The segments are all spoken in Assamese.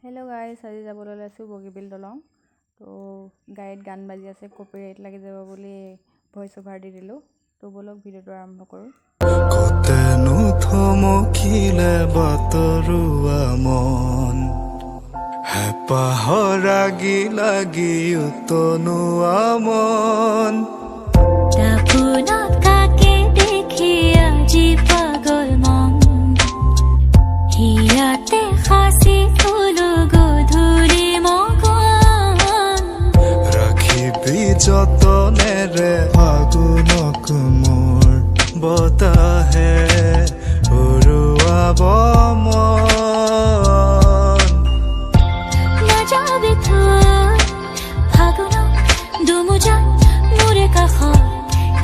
হেল্ল' গাইছ, আজি যাবলৈ ওলাইছোঁ বগীবিল দলং। তো গাড়ীত গান বাজি আছে, কপিৰাইট লাগি যাব বুলি ভইচ অভাৰ দি দিলোঁ। তো ব'লক ভিডিঅ'টো আৰম্ভ কৰোঁ। কতেনো থমকিলে বাতৰুৱা মন, হেঁপাহৰ লাগি লাগি উতনুৱা মন। দাপোনত কাকে দেখি আজি পাগল মন, হিয়াতে সাঁচি থলো গধূলি মগন। ৰাখিবি যতনেৰে ফাগুনক মোৰ, বতাহে উৰুৱাব মন। নাযাবি থৈ ফাগুনত দুমুজান মোৰে কাষত,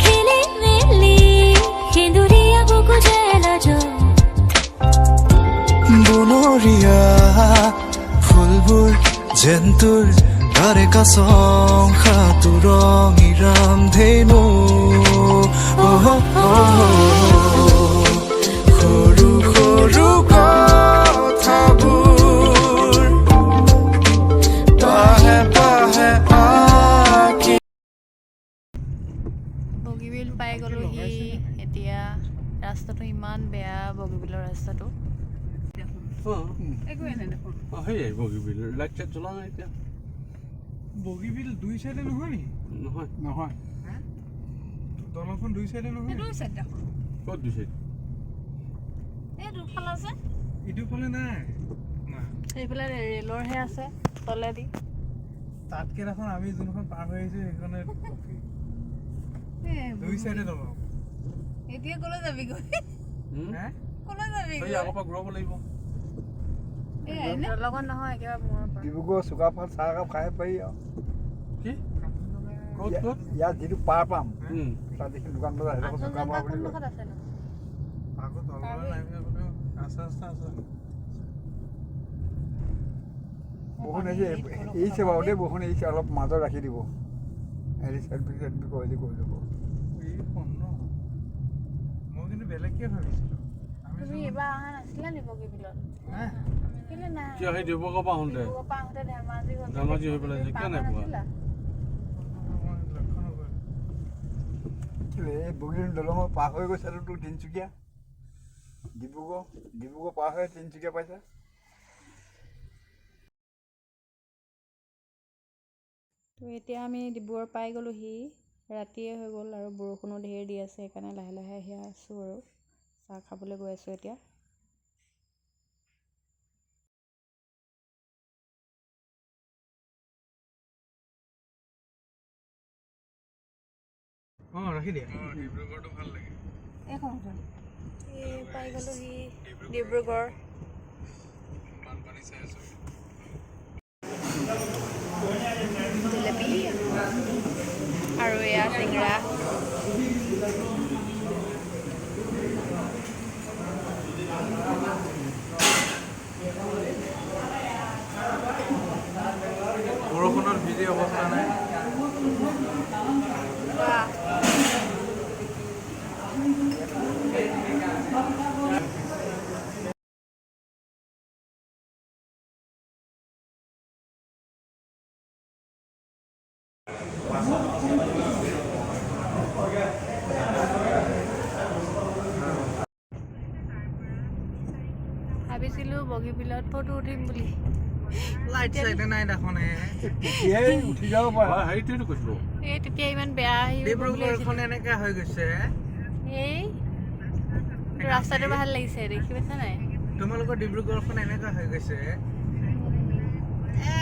খেলি মেলি সেন্দুৰীয়া বুকু জেলাজ। বনৰীয়া ফুলবোৰ যেন তোৰ তাৰে কাছং সাঁতোৰ ৰঙিৰাম ধেনু। সৰু সৰু কথাবোৰ পাহে পাহে আঁকি। বগীবিল পাই গ'লোহি। এতিয়া ৰাস্তাটো ইমান বেয়া, বগীবিলৰ ৰাস্তাটো। বগীবিল দুই চাইডে নহয় নেকি? নহয় নহয়, দলংখন দুই চাইডে নহয়। ক'ত দিছে? ইটো ফালে নাই। সেইফালে ৰেলৰহে আছে তলেদি। তাতকে দেখোন আমি যোনখন পাৰ হৈ আহিছো সেইখনে দুই চাইডে দলং। এতিয়া ক'লৈ যাবি গৈ? ক'লৈ যাবি গৈ? আগৰ পৰা ঘূৰাব লাগিব। দলঙত নহয়, একেবাৰে মূৰৰ পৰা। ডিব্ৰুগড় চুকাফাত চাহ একাপ খাই পাৰি আৰু কি? ক'ত ক'ত? ইয়াত যিটো পাৰ পাম তাত দেখি দোকান বজাৰ সেইডোখৰ চুকাফা বুলি কয়। সন্মুখত আছে ন? আকৌ তললৈ নাই ৰাস্তা ৰাস্তা আছে। বৰষুণ আহিছে, এৰিছে বাৰু দেই, বৰষুণ এৰিছে, অলপ মাজত ৰাখি দিব। হেৰি চেলফি কৰিলে কৰি ল'ব। মই কিন্তু বেলেগকে ভাবিছিলোঁ। তুমি এবাৰ অহা নাছিলা নি বগীবিলত? কেলে নাই? কিয় সেই ডিব্ৰুগড়ৰ পৰা আহোঁতে ডিব্ৰুগড়ৰ পৰা আহোঁতে ধেমাজি হৈ পেলাই কিয় নাই পোৱা? এই বগীবিল দলঙৰ পাৰ হৈ গৈছে তোৰ তিনিচুকীয়া, ডিব্ৰুগড় পাৰ হৈ তিনিচুকীয়া পাইছা। তো এতিয়া আমি ডিব্ৰুগড় পাই গ'লোহি। ৰাতিয়ে হৈ গ'ল আৰু বৰষুণো ঢেৰ দি আছে, সেইকাৰণে লাহে লাহে আহি আছোঁ আৰু চাহ খাবলৈ গৈ আছোঁ এতিয়া। ৰাখি দিয়া। ডিব্ৰুগড়টো ভাল লাগে। পাই গ'লোহি ডিব্ৰুগড়। বানপানী চাই আছো। জিলেপি আৰু এয়া চিংৰা। বৰষুণত ভিজি অৱস্থা নাই। ভাবিছিলোঁ বগীবিলত ফটো উঠিম বুলি। লাইট চাইটে নাই দেখোন। উঠি যাব পাৰা। সেইটোৱেতো কৈছিলোঁ। এই তেতিয়া ইমান বেয়া আহি ডিব্ৰুগড়খন এনেকা হৈ গৈছে। এই ৰাস্তাটো ভাল লাগিছে, দেখি পাইছা নাই? তোমালোকৰ ডিব্ৰুগড়খন এনেকা হৈ গৈছে,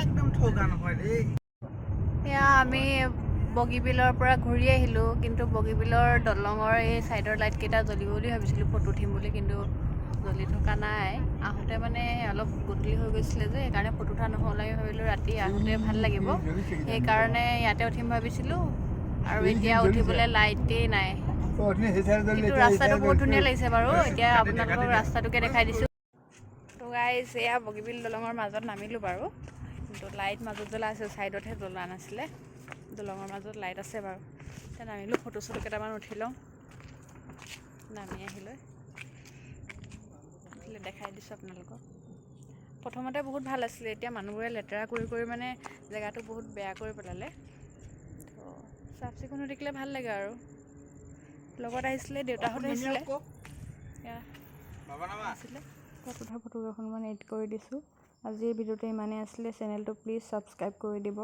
একদম ঠগা নহয় দেই। এয়া আমি বগীবিলৰ পৰা ঘূৰি আহিলোঁ, কিন্তু বগীবিলৰ দলঙৰ এই ছাইডৰ লাইটকেইটা জ্বলিব বুলি ভাবিছিলোঁ ফটো উঠিম বুলি, কিন্তু জ্বলি থকা নাই। আহোঁতে মানে অলপ গধূলি হৈ গৈছিলে যে, সেইকাৰণে ফটো উঠা নহ'ল। আমি ভাবিলোঁ ৰাতি আহোঁতে ভাল লাগিব, সেইকাৰণে ইয়াতে উঠিম ভাবিছিলোঁ। আৰু এতিয়া উঠিবলৈ লাইটেই নাই, কিন্তু ৰাস্তাটো বহুত ধুনীয়া লাগিছে বাৰু। এতিয়া আপোনালোকক ৰাস্তাটোকে দেখাই দিছোঁ। তো গাইছ, এয়া বগীবিল দলঙৰ মাজত নামিলোঁ বাৰু, কিন্তু লাইট মাজত জ্বলা আছে, ছাইডতহে জ্বলা নাছিলে। দলঙৰ মাজত লাইট আছে বাৰু। এতিয়া নামিলোঁ, ফটো চটো কেইটামান উঠি লওঁ। নামি আহিলৈ দেখাই দিছোঁ আপোনালোকক। প্ৰথমতে বহুত ভাল আছিলে, এতিয়া মানুহবোৰে লেতেৰা কৰি কৰি মানে জেগাটো বহুত বেয়া কৰি পেলালে। তো চাফ চিকুণ হৈ থাকিলে ভাল লাগে আৰু। লগত আহিছিলে, দেউতাহঁত আহিছিলে। এয়া আছিলে তাত উঠা ফটো কেইখনমান এডিট কৰি দিছোঁ। আজিৰ ভিডিঅ'টো ইমানেই আছিলে। চেনেলটো প্লিজ ছাবস্ক্ৰাইব কৰি দিব।